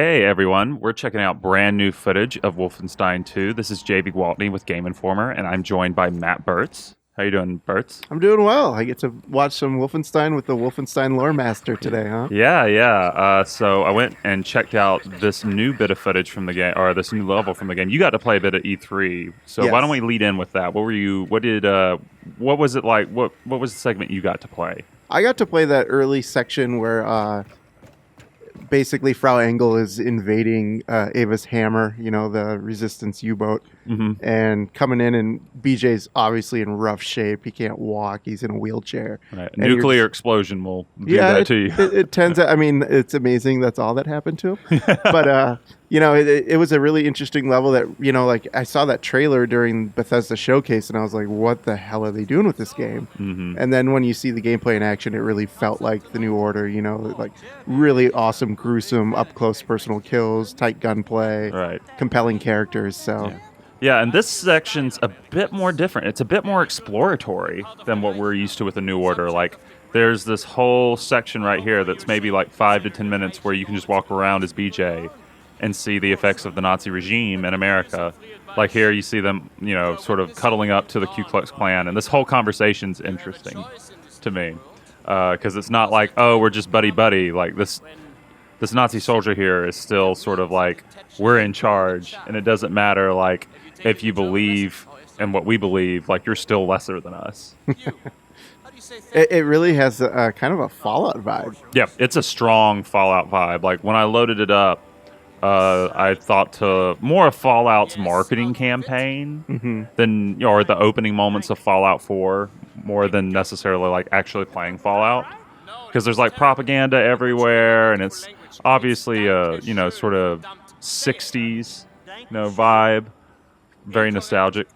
Hey everyone, we're checking out brand new footage of Wolfenstein 2. This is Javy Gwaltney with Game Informer, and I'm joined by Matt Bertz. How you doing, Bertz? I'm doing well. I get to watch some Wolfenstein with the Wolfenstein lore master today, huh? Yeah. So I went and checked out this new bit of footage from the game, or this new level from the game. You got to play a bit of E3, so Yes. why don't we lead in with that? What was it like? What was the segment you got to play? I got to play that early section where basically Frau Engel is invading Ava's Hammer, the Resistance U-boat, and coming in, and BJ's obviously in rough shape. He can't walk. He's in a wheelchair. Right. And Nuclear explosion will do that to you. It tends out. I mean, it's amazing that's all that happened to him. But, it was a really interesting level that, I saw that trailer during Bethesda Showcase, and I was like, what the hell are they doing with this game? And then when you see the gameplay in action, it really felt like the New Order, like really awesome, gruesome, up-close personal kills, tight gunplay, Right. compelling characters. So. Yeah, and this section's a bit more different. It's a bit more exploratory than what we're used to with the New Order. Like, there's this whole section right here that's maybe like 5 to 10 minutes where you can just walk around as BJ and see the effects of the Nazi regime in America. Like here, you see them, sort of cuddling up to the Ku Klux Klan, and this whole conversation's interesting to me because it's not like, oh, we're just buddy-buddy. Like this Nazi soldier here is still sort of like, we're in charge, and it doesn't matter, like, if you believe in what we believe, like, you're still lesser than us. It really has a kind of a Fallout vibe. Yeah, it's a strong Fallout vibe. Like, when I loaded it up, I thought to more of Fallout's marketing campaign than, or the opening moments of Fallout 4, more than necessarily, like, actually playing Fallout. Because there's, like, propaganda everywhere, and it's obviously a, sort of 60s, vibe. Very nostalgic.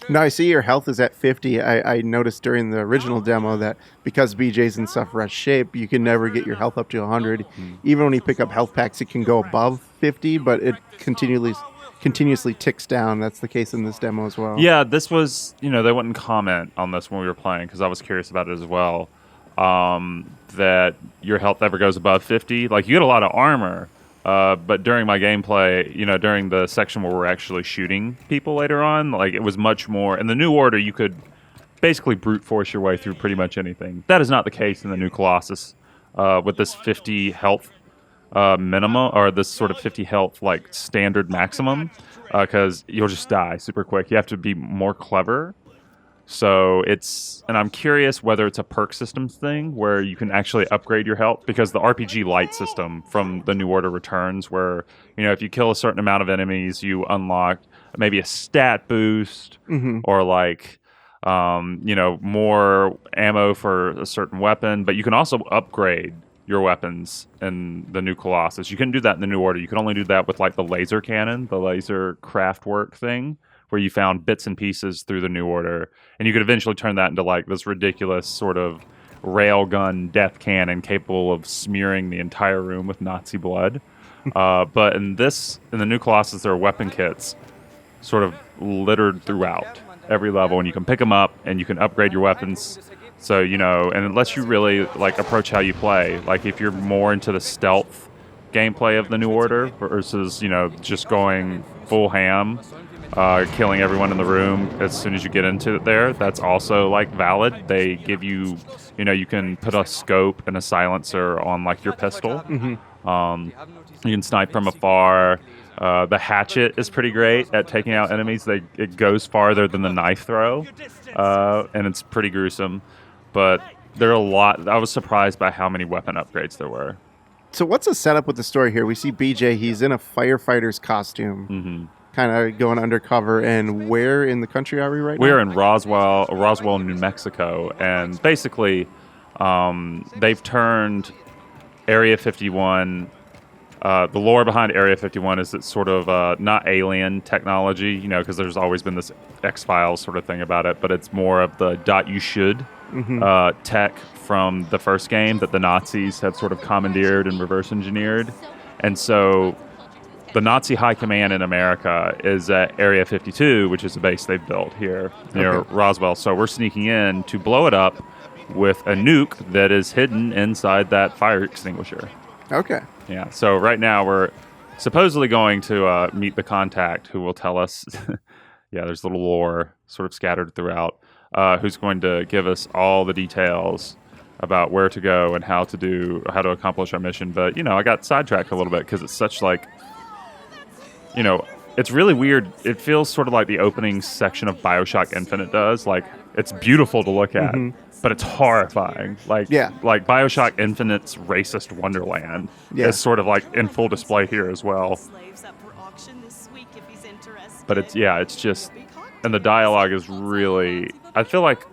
Now, I see your health is at 50. I noticed during the original demo that because BJ's in such rough shape, you can never get your health up to 100. Even when you pick up health packs, it can go above 50, but it continuously ticks down. That's the case in this demo as well. Yeah, this was, they wouldn't comment on this when we were playing because I was curious about it as well. That your health ever goes above 50. Like, you get a lot of armor. But during my gameplay, during the section where we're actually shooting people later on, like, it was much more. In the New Order, you could basically brute force your way through pretty much anything. That is not the case in the new Colossus with this 50 health minimum, or this sort of 50 health, like, standard maximum, because you'll just die super quick. You have to be more clever. So and I'm curious whether it's a perk systems thing where you can actually upgrade your health, because the RPG light system from the New Order returns where, if you kill a certain amount of enemies, you unlock maybe a stat boost or like, more ammo for a certain weapon, but you can also upgrade your weapons in the new Colossus. You couldn't do that in the New Order. You can only do that with like the laser cannon, the laser craft work thing, where you found bits and pieces through the New Order, and you could eventually turn that into like this ridiculous sort of railgun death cannon capable of smearing the entire room with Nazi blood. But in the new Colossus, there are weapon kits sort of littered throughout every level, and you can pick them up and you can upgrade your weapons. So, and unless you really like approach how you play, like if you're more into the stealth gameplay of the New Order versus, just going full ham, killing everyone in the room as soon as you get into it there, that's also like valid. They give you, you can put a scope and a silencer on like your pistol. You can snipe from afar. The hatchet is pretty great at taking out enemies. It goes farther than the knife throw, and it's pretty gruesome. But there are a lot. I was surprised by how many weapon upgrades there were. So what's the setup with the story here? We see BJ. He's in a firefighter's costume. Kind of going undercover. And where in the country are we right now? We're in Roswell, New Mexico, and basically they've turned Area 51. The lore behind Area 51 is it's sort of not alien technology, because there's always been this X-Files sort of thing about it, but it's more of the you should tech from the first game that the Nazis had sort of commandeered and reverse engineered. And so the Nazi high command in America is at Area 52, which is a base they've built here near Roswell. So we're sneaking in to blow it up with a nuke that is hidden inside that fire extinguisher. Okay. Yeah. So right now we're supposedly going to meet the contact who will tell us. Yeah, there's little lore sort of scattered throughout. Who's going to give us all the details about where to go and how to accomplish our mission. But I got sidetracked a little bit because it's such like, it's really weird. It feels sort of like the opening section of BioShock Infinite does. Like, it's beautiful to look at, but it's horrifying. Like, like BioShock Infinite's racist wonderland is sort of like in full display here as well. But it's just, and the dialogue is really, I feel like,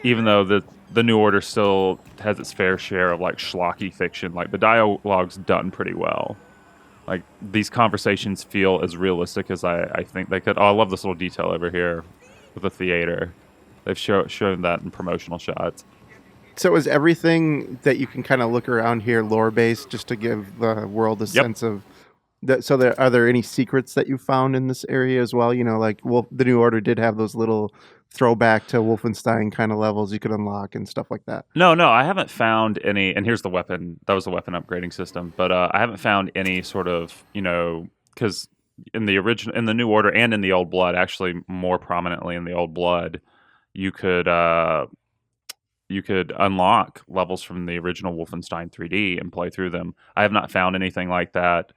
even though the New Order still has its fair share of like schlocky fiction, like the dialogue's done pretty well. Like, these conversations feel as realistic as I think they could. Oh, I love this little detail over here with the theater. They've shown that in promotional shots. So is everything that you can kind of look around here lore-based, just to give the world a sense of... So are there any secrets that you found in this area as well? Like the New Order did have those little throwback to Wolfenstein kind of levels you could unlock and stuff like that. No, I haven't found any. And here's the weapon. That was the weapon upgrading system. But I haven't found any sort of, because in the New Order and in the Old Blood, actually more prominently in the Old Blood, you could unlock levels from the original Wolfenstein 3D and play through them. I have not found anything like that.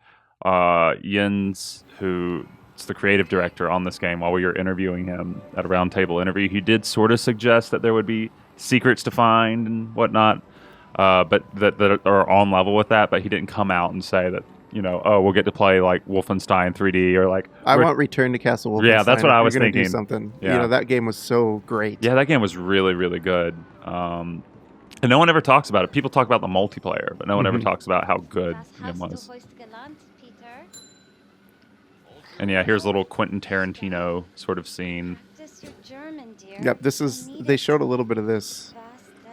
Jens, who's the creative director on this game, while we were interviewing him at a roundtable interview, he did sort of suggest that there would be secrets to find and whatnot, but that are on level with that. But he didn't come out and say that, we'll get to play like Wolfenstein 3D or like. I want Return to Castle Wolfenstein. Yeah, that's what I was thinking. Do something. Yeah. That game was so great. Yeah, that game was really, really good. And no one ever talks about it. People talk about the multiplayer, but no one ever talks about how good it was. And yeah, here's a little Quentin Tarantino sort of scene. Yep, they showed a little bit of this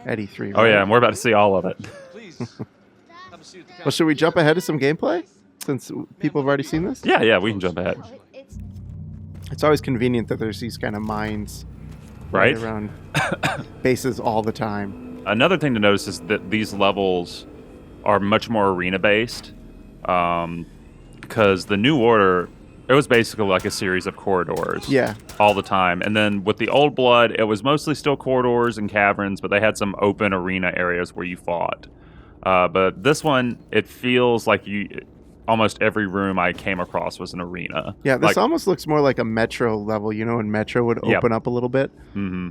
at E3. Right? Oh yeah, and we're about to see all of it. Well, should we jump ahead to some gameplay since people have already seen this? Yeah, we can jump ahead. It's always convenient that there's these kind of mines right around bases all the time. Another thing to notice is that these levels are much more arena based, because the New Order, it was basically like a series of corridors all the time. And then with the Old Blood, it was mostly still corridors and caverns, but they had some open arena areas where you fought. But this one, it feels like almost every room I came across was an arena. Yeah, this almost looks more like a Metro level, when Metro would open up a little bit. Mm-hmm.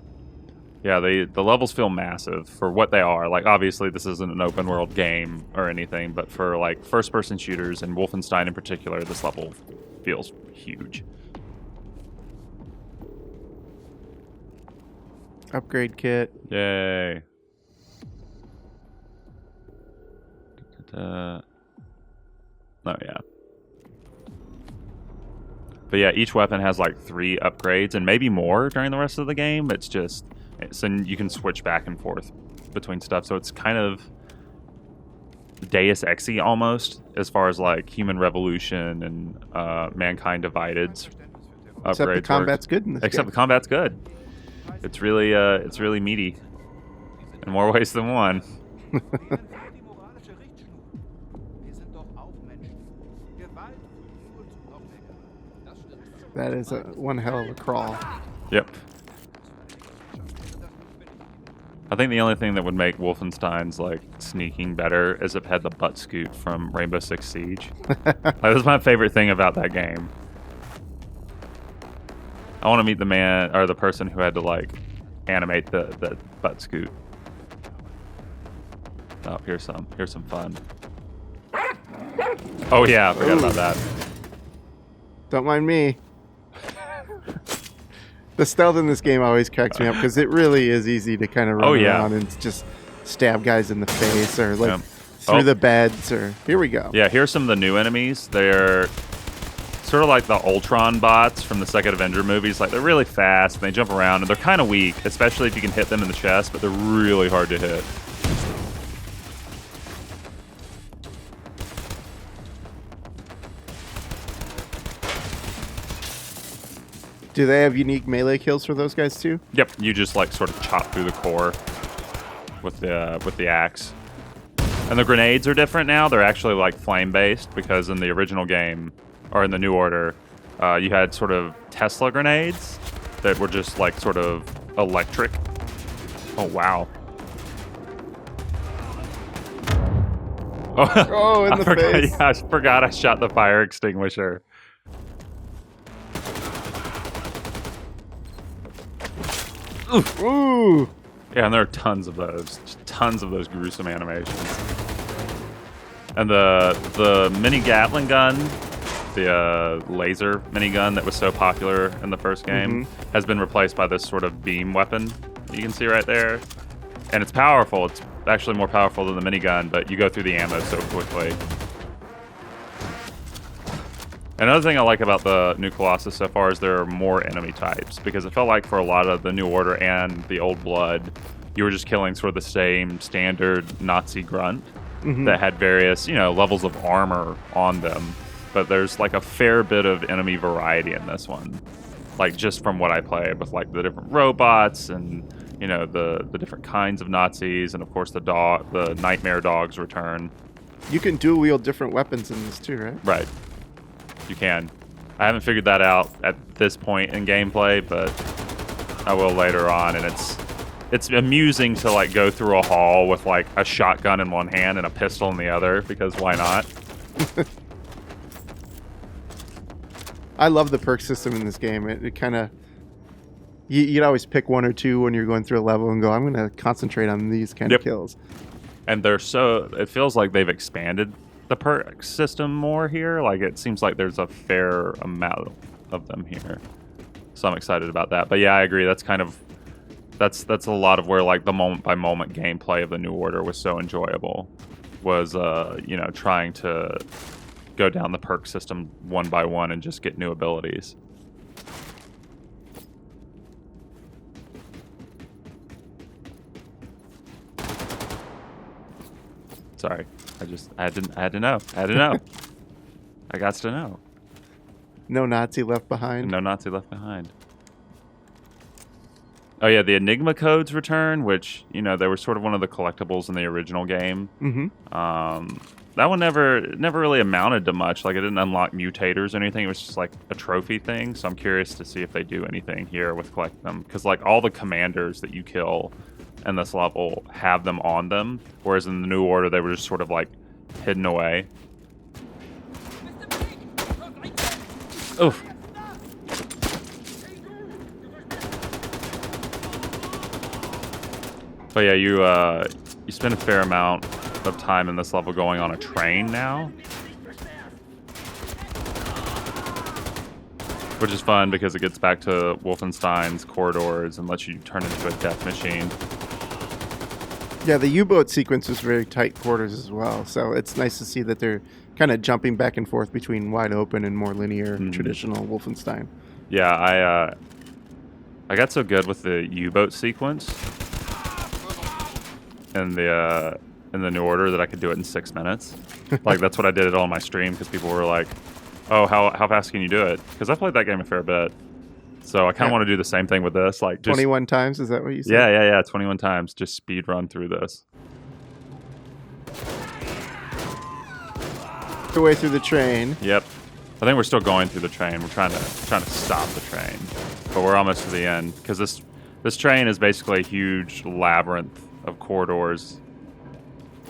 Yeah, the levels feel massive for what they are. Like, obviously, this isn't an open world game or anything, but for like first-person shooters and Wolfenstein in particular, this level feels huge. Upgrade kit. Yay. Oh, yeah. But yeah, each weapon has like 3 upgrades and maybe more during the rest of the game. So you can switch back and forth between stuff. So it's kind of Deus Ex-y almost, as far as like Human Revolution and Mankind Divided upgrades. Except the combat's good in this Except game. the combat's good. It's really meaty in more ways than one. That is one hell of a crawl. Yep. I think the only thing that would make Wolfenstein's like sneaking better is if it had the butt scoot from Rainbow Six Siege. That was my favorite thing about that game. I want to meet the man or the person who had to like animate the butt scoot. Oh, here's some fun. Oh yeah, I forgot about that. Don't mind me. The stealth in this game always cracks me up because it really is easy to kind of run around and just stab guys in the face or like through the beds or... Here we go. Yeah, here's some of the new enemies. They're sort of like the Ultron bots from the second Avenger movies. Like, they're really fast and they jump around and they're kind of weak, especially if you can hit them in the chest, but they're really hard to hit. Do they have unique melee kills for those guys too? Yep, you just like sort of chop through the core with the axe. And the grenades are different now. They're actually like flame-based because in the original game, or in the New Order, you had sort of Tesla grenades that were just like sort of electric. Oh, wow. Oh, in the face. Yeah, I forgot I shot the fire extinguisher. Ooh. Yeah, and there are tons of those. Just tons of those gruesome animations. And the mini Gatling gun, the laser minigun that was so popular in the first game, has been replaced by this sort of beam weapon that you can see right there. And it's powerful. It's actually more powerful than the minigun, but you go through the ammo so quickly. Another thing I like about the new Colossus so far is there are more enemy types, because it felt like for a lot of the New Order and the Old Blood, you were just killing sort of the same standard Nazi grunt that had various, levels of armor on them. But there's like a fair bit of enemy variety in this one. Like just from what I played with like the different robots and, the different kinds of Nazis, and of course the nightmare dogs return. You can dual wield different weapons in this too, right? Right. You can. I haven't figured that out at this point in gameplay, but I will later on, and it's amusing to like go through a hall with like a shotgun in one hand and a pistol in the other, because why not? I love the perk system in this game. It kind of you'd always pick one or two when you're going through a level and go, I'm going to concentrate on these kind of kills. And it feels like they've expanded the perk system more here. Like it seems like there's a fair amount of them here, so I'm excited about that. But yeah, I agree. That's a lot of where like the moment by moment gameplay of the New Order was so enjoyable. Was trying to go down the perk system one by one and just get new abilities. Sorry. I had to know. I got to know. No Nazi left behind. No Nazi left behind. Oh yeah, the Enigma codes return, which, they were sort of one of the collectibles in the original game. That one never really amounted to much. Like, it didn't unlock mutators or anything. It was just like a trophy thing. So I'm curious to see if they do anything here with collecting them. Because like all the commanders that you kill in this level have them on them, whereas in the New Order they were just sort of like hidden away. Oof. But yeah, you spend a fair amount of time in this level going on a train now, which is fun because it gets back to Wolfenstein's corridors and lets you turn into a death machine. Yeah, the U-boat sequence was very tight quarters as well, so it's nice to see that they're kind of jumping back and forth between wide open and more linear traditional Wolfenstein. Yeah, I got so good with the U-boat sequence in the New Order that I could do it in 6 minutes. Like that's what I did it on my stream, because people were like, "Oh, how fast can you do it?" Because I played that game a fair bit. So I kind of want to do the same thing with this. Like just, 21 times, is that what you said? Yeah. 21 times. Just speed run through this. The way through the train. Yep. I think we're still going through the train. We're trying to stop the train, but we're almost to the end, because this train is basically a huge labyrinth of corridors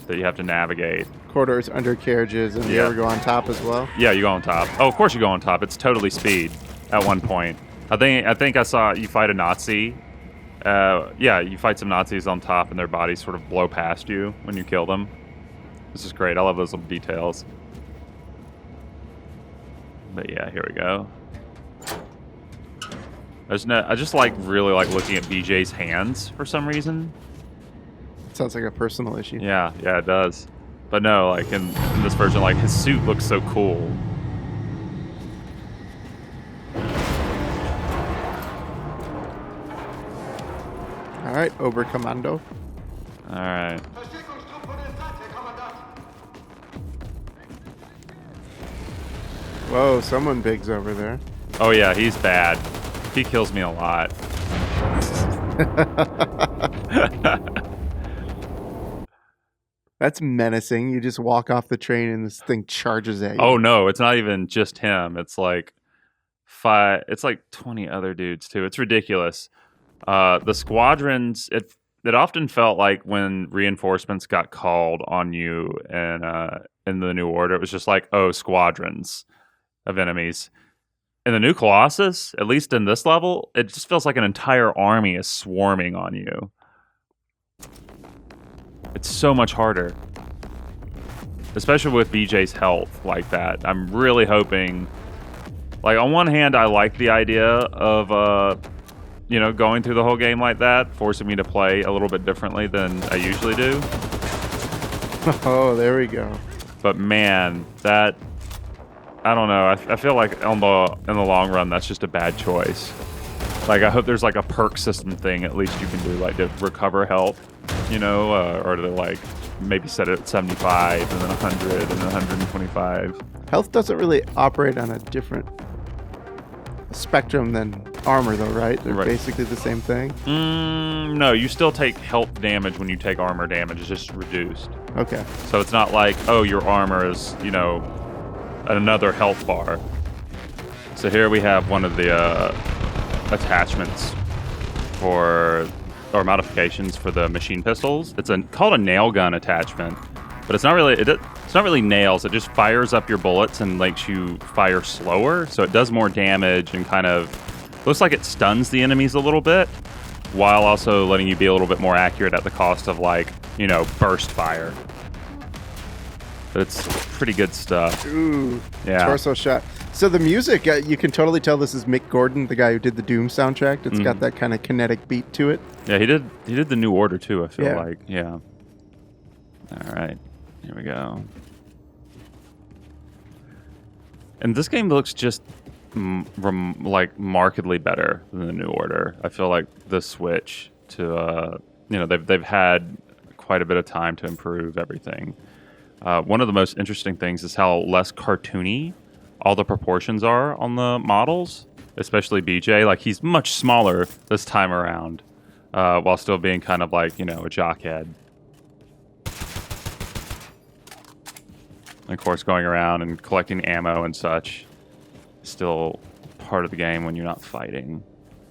that you have to navigate. Corridors, undercarriages, and you ever go on top as well? Yeah, you go on top. Oh, of course you go on top. It's totally speed at one point. I think I saw you fight a Nazi. You fight some Nazis on top, and their bodies sort of blow past you when you kill them. This is great. I love those little details. But yeah, here we go. I just really like looking at BJ's hands for some reason. Sounds like a personal issue. Yeah, it does. But no, like in this version, like his suit looks so cool. All right, Oberkommando. All right. Whoa, someone big's over there. Oh yeah, he's bad. He kills me a lot. That's menacing. You just walk off the train and this thing charges at you. Oh no, it's not even just him. It's like 5. It's like 20 other dudes too. It's ridiculous. The squadrons. It often felt like when reinforcements got called on you in the New Order, it was just like, oh, squadrons of enemies. In the new Colossus, at least in this level, it just feels like an entire army is swarming on you. It's so much harder. Especially with BJ's health like that. I'm really hoping... Like, on one hand, I like the idea of, going through the whole game like that, forcing me to play a little bit differently than I usually do. Oh, there we go. But man, that... I don't know. I feel like in the long run, that's just a bad choice. Like, I hope there's like a perk system thing at least you can do, like to recover health, or to like maybe set it at 75 and then 100 and then 125. Health doesn't really operate on a different spectrum than armor, though, right? They're basically the same thing. No, you still take health damage when you take armor damage. It's just reduced. Okay. So it's not like, oh, your armor is, another health bar. So here we have one of the attachments or modifications for the machine pistols. It's called a nail gun attachment, but it's not really nails. It just fires up your bullets and makes you fire slower, so it does more damage and kind of looks like it stuns the enemies a little bit, while also letting you be a little bit more accurate at the cost of burst fire. But it's pretty good stuff. Ooh, yeah. Torso shot. So the music, you can totally tell this is Mick Gordon, the guy who did the Doom soundtrack. It's got that kind of kinetic beat to it. Yeah, he did the New Order too, I feel like. Yeah. All right. Here we go. And this game looks just markedly better than the New Order. I feel like the switch to they've had quite a bit of time to improve everything. One of the most interesting things is how less cartoony all the proportions are on the models, especially BJ. Like, he's much smaller this time around, while still being kind of like, a jockhead. And of course, going around and collecting ammo and such is still part of the game when you're not fighting.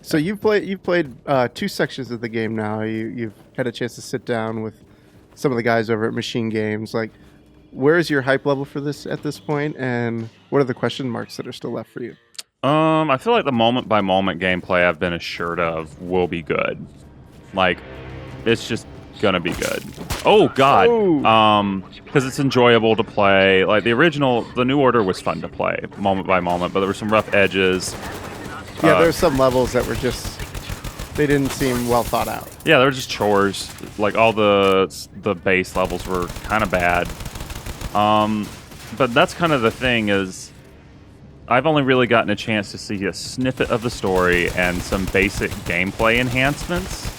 So you've played 2 sections of the game now. You've had a chance to sit down with some of the guys over at Machine Games. Like, where is your hype level for this at this point, and what are the question marks that are still left for you? I feel like the moment by moment gameplay I've been assured of will be good. Like, it's just gonna be good. Oh God, because it's enjoyable to play. Like the New Order was fun to play moment by moment, but there were some rough edges. Yeah, there's some levels that were they didn't seem well thought out. Yeah, they were just chores. Like, all the base levels were kind of bad. But that's kind of the thing is, I've only really gotten a chance to see a snippet of the story and some basic gameplay enhancements,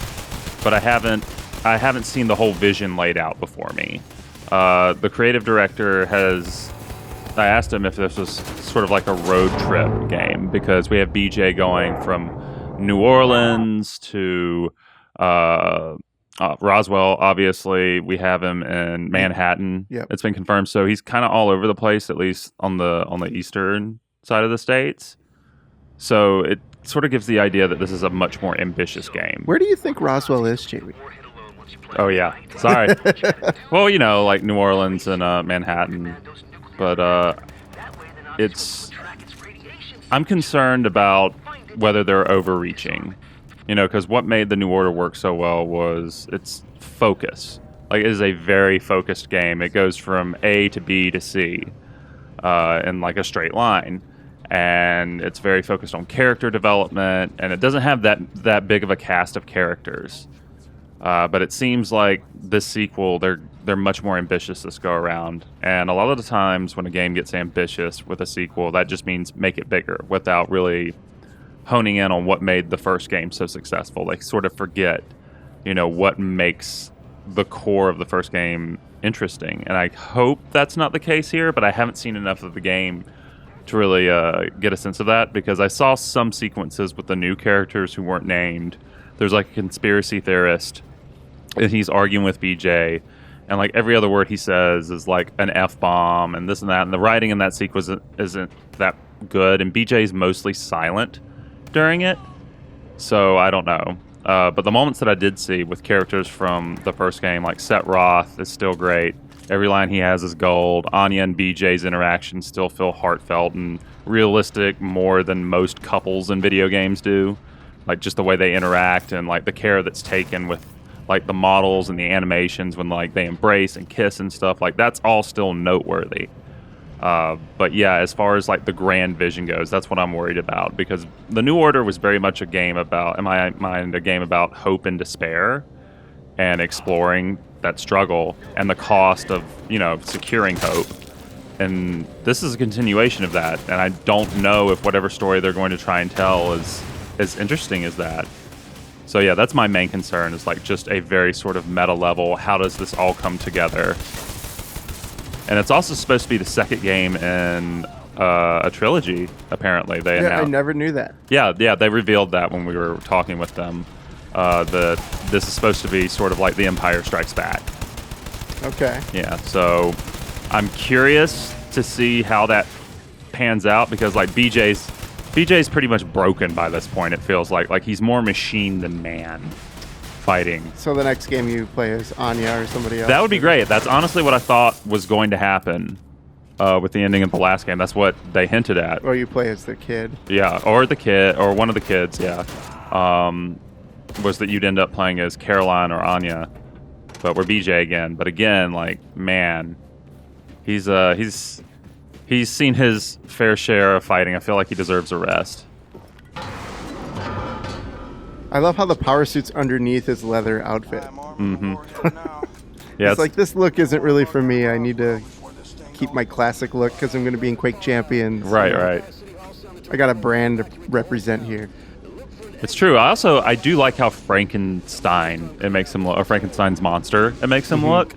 but I haven't seen the whole vision laid out before me. The creative director I asked him if this was sort of like a road trip game, because we have BJ going from New Orleans to Roswell. Obviously, we have him in Manhattan. Yep. It's been confirmed, so he's kind of all over the place, at least on the eastern side of the states. So it sort of gives the idea that this is a much more ambitious game. Where do you think Roswell is, Jamie? Oh yeah, sorry. Well, like New Orleans and Manhattan, but I'm concerned about whether they're overreaching. Because what made the New Order work so well was its focus. Like, it is a very focused game. It goes from A to B to C in like a straight line. And it's very focused on character development, and it doesn't have that big of a cast of characters. But it seems like this sequel, they're much more ambitious this go around. And a lot of the times when a game gets ambitious with a sequel, that just means make it bigger without really honing in on what made the first game so successful. They sort of forget, what makes the core of the first game interesting. And I hope that's not the case here, but I haven't seen enough of the game to really get a sense of that, because I saw some sequences with the new characters who weren't named. There's like a conspiracy theorist, and he's arguing with BJ, and like every other word he says is like an F-bomb and this and that, and the writing in that sequence isn't that good, and BJ's mostly silent during it, so I don't know. But the moments that I did see with characters from the first game, like Set Roth is still great. Every line he has is gold. Anya and BJ's interactions still feel heartfelt and realistic more than most couples in video games do. Like just the way they interact and like the care that's taken with like the models and the animations when like they embrace and kiss and stuff, like that's all still noteworthy. But yeah, as far as like the grand vision goes, that's what I'm worried about, because the New Order was very much a game about, in my mind, a game about hope and despair and exploring that struggle and the cost of, you know, securing hope. And this is a continuation of that, and I don't know if whatever story they're going to try and tell is as interesting as that. So yeah, that's my main concern, is like just a very sort of meta level, how does this all come together? And it's also supposed to be the second game in a trilogy, apparently. They announced. I never knew that. Yeah, they revealed that when we were talking with them. This is supposed to be sort of like The Empire Strikes Back. Okay. Yeah, so I'm curious to see how that pans out, because like BJ's pretty much broken by this point, it feels like he's more machine than man fighting. So the next game you play is Anya or somebody else? That would be great. That's honestly what I thought was going to happen with the ending of the last game. That's what they hinted at. Or you play as the kid. Yeah, or the kid, or one of the kids, yeah. Was that you'd end up playing as Caroline or Anya, but we're BJ again. But again, like, man, he's seen his fair share of fighting. I feel like he deserves a rest. I love how the power suit's underneath his leather outfit. Mm-hmm. Yeah, it's like, this look isn't really for me. I need to keep my classic look because I'm going to be in Quake Champions. Right, right. I got a brand to represent here. It's true. I do like how Frankenstein, it makes him look, or Frankenstein's monster, it makes him look.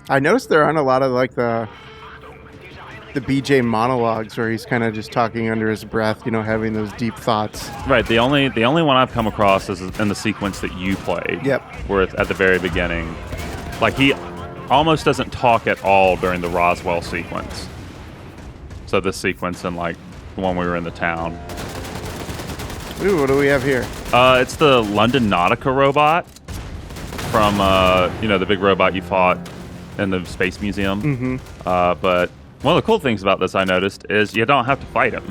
I noticed there aren't a lot of like the BJ monologues where he's kind of just talking under his breath, you know, having those deep thoughts. Right. The only one I've come across is in the sequence that you played. Yep. Where it's at the very beginning, like he almost doesn't talk at all during the Roswell sequence. So this sequence and like the one we were in the town. Ooh, what do we have here? It's the London Nautica robot from the big robot you fought in the Space Museum. Mm-hmm. But one of the cool things about this I noticed is you don't have to fight him,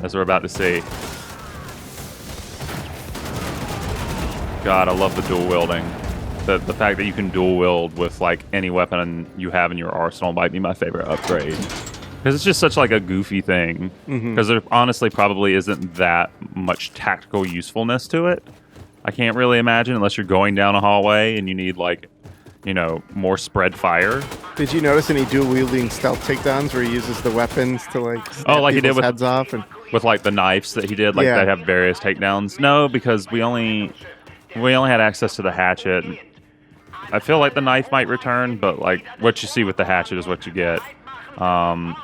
as we're about to see. God, I love the dual wielding. The fact that you can dual wield with like any weapon you have in your arsenal might be my favorite upgrade. Because it's just such like a goofy thing. Because there honestly probably isn't that much tactical usefulness to it. I can't really imagine, unless you're going down a hallway and you need like, you know, more spread fire. Did you notice any dual wielding stealth takedowns where he uses the weapons to like snap like he did with heads off and with like the knives that he did, like they have various takedowns? No, because we only had access to the hatchet. I feel like the knife might return, but like what you see with the hatchet is what you get.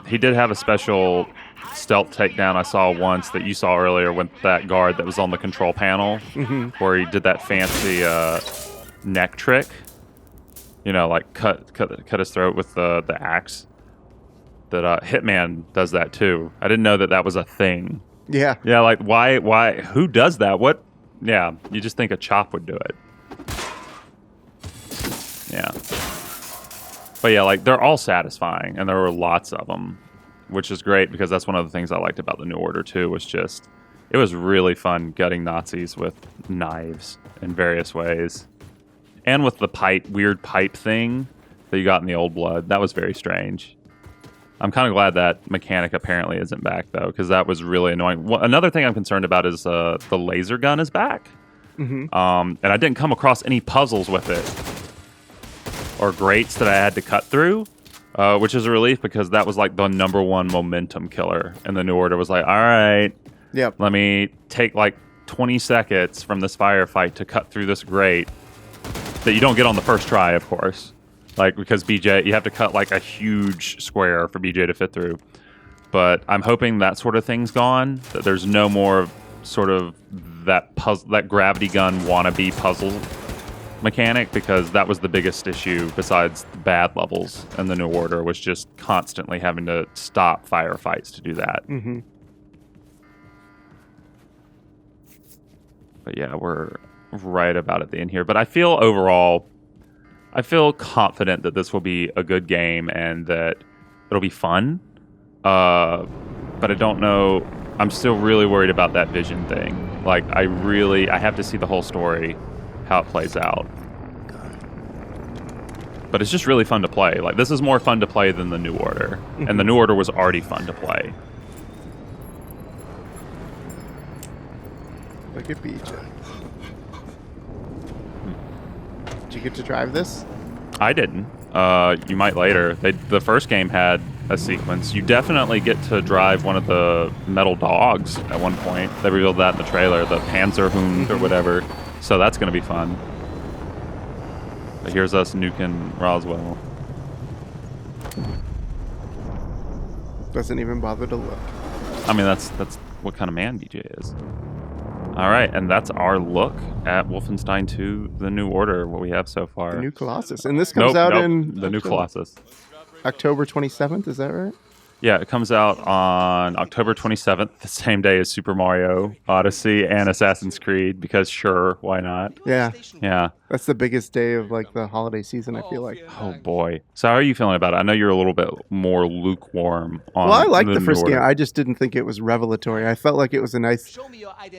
He did have a special stealth takedown I saw once that you saw earlier with that guard that was on the control panel, where he did that fancy neck trick. You know, like cut his throat with the axe. That Hitman does that too. I didn't know that was a thing. Yeah. Yeah, like why? Who does that? What? Yeah, you just think a chop would do it. Yeah. But yeah, like they're all satisfying, and there were lots of them, which is great because that's one of the things I liked about the New Order too. Was just it was really fun gutting Nazis with knives in various ways. And with the weird pipe thing that you got in the Old Blood. That was very strange. I'm kind of glad that mechanic apparently isn't back, though, because that was really annoying. Another thing I'm concerned about is the laser gun is back. And I didn't come across any puzzles with it or grates that I had to cut through, which is a relief because that was like the #1 momentum killer. And the New Order was like, all right, let me take like 20 seconds from this firefight to cut through this grate. That you don't get on the first try, of course. Like, because BJ, you have to cut like a huge square for BJ to fit through. But I'm hoping that sort of thing's gone. That there's no more sort of that gravity gun wannabe puzzle mechanic, because that was the biggest issue besides the bad levels in the New Order, was just constantly having to stop firefights to do that. Mm-hmm. But yeah, we're right about at the end here. But I feel confident that this will be a good game and that it'll be fun. But I don't know. I'm still really worried about that vision thing. Like, I have to see the whole story, how it plays out. But it's just really fun to play. Like, this is more fun to play than the New Order. Mm-hmm. And the New Order was already fun to play. Look at BJ. Did you get to drive this? I didn't. You might later. The first game had a sequence. You definitely get to drive one of the metal dogs at one point. They revealed that in the trailer, the Panzerhund or whatever. So that's going to be fun. But here's us nuking Roswell. Doesn't even bother to look. I mean, that's what kind of man BJ is. All right, and that's our look at Wolfenstein 2: The New Order, what we have so far. The New Colossus. And this comes out in... The New Colossus. October 27th, is that right? Yeah, it comes out on October 27th, the same day as Super Mario Odyssey and Assassin's Creed, because sure, why not? Yeah. Yeah. That's the biggest day of like the holiday season, I feel like. Oh boy. So how are you feeling about it? I know you're a little bit more lukewarm on Well, I liked the New first game. Order. I just didn't think it was revelatory. I felt like it was a nice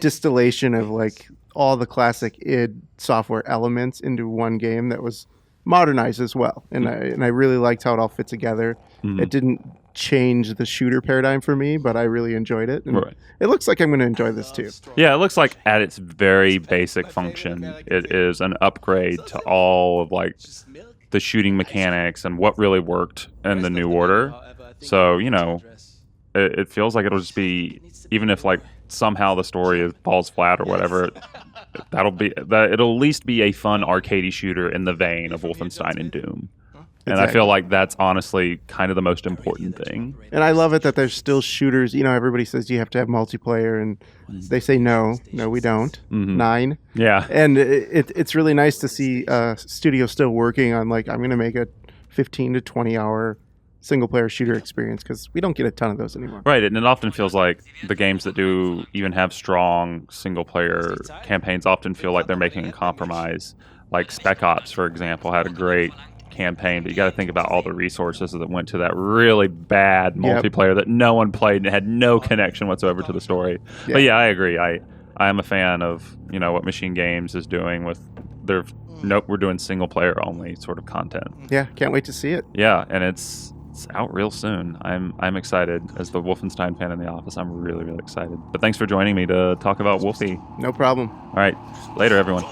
distillation of like all the classic id software elements into one game that was modernized as well. And I really liked how it all fit together. It didn't change the shooter paradigm for me, but I really enjoyed it. And it looks like I'm going to enjoy this too. Yeah, it looks like at its very basic function, it is an upgrade to all of like the shooting mechanics and what really worked in the New Order. So, you know, it feels like it'll just be, even if like somehow the story falls flat or whatever, it'll at least be a fun arcadey shooter in the vein of Wolfenstein and Doom. And I feel like that's honestly kind of the most important thing. And I love it that there's still shooters. You know, everybody says you have to have multiplayer, and they say no, we don't. 9. Yeah. And it's really nice to see studio still working on like, I'm going to make a 15 to 20 hour single player shooter experience, because we don't get a ton of those anymore. Right, and it often feels like the games that do even have strong single player campaigns often feel like they're making a compromise. Like Spec Ops, for example, had a great campaign, but you got to think about all the resources that went to that really bad multiplayer that no one played and had no connection whatsoever to the story. But yeah, I agree. I am a fan of, you know, what Machine Games is doing with their we're doing single player only sort of content. Yeah, can't wait to see it. Yeah, and it's out real soon. I'm excited. As the Wolfenstein fan in the office, I'm really, really excited. But thanks for joining me to talk about Wolfie. No problem. All right, later everyone.